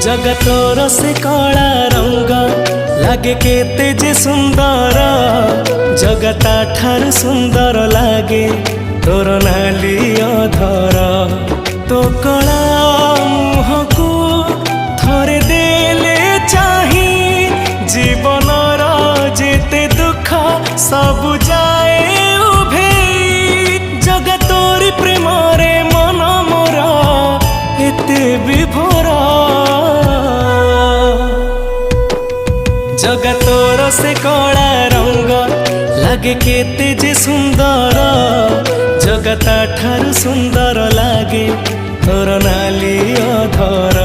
जगतोर से कला रंग लागे केते जे सुंदर जगता ठार सुंदर लागे तोर नाली अधर तो कला मुह को थरे देले चाही जीवनर जेते दुख सब जाए उभे जगतोरी प्रेम रे मन मोर एते विभोर जगतोर से कला रंग लागे केते जे सुंदर जगता ठार सुंदर लागे तोर नाली अधर।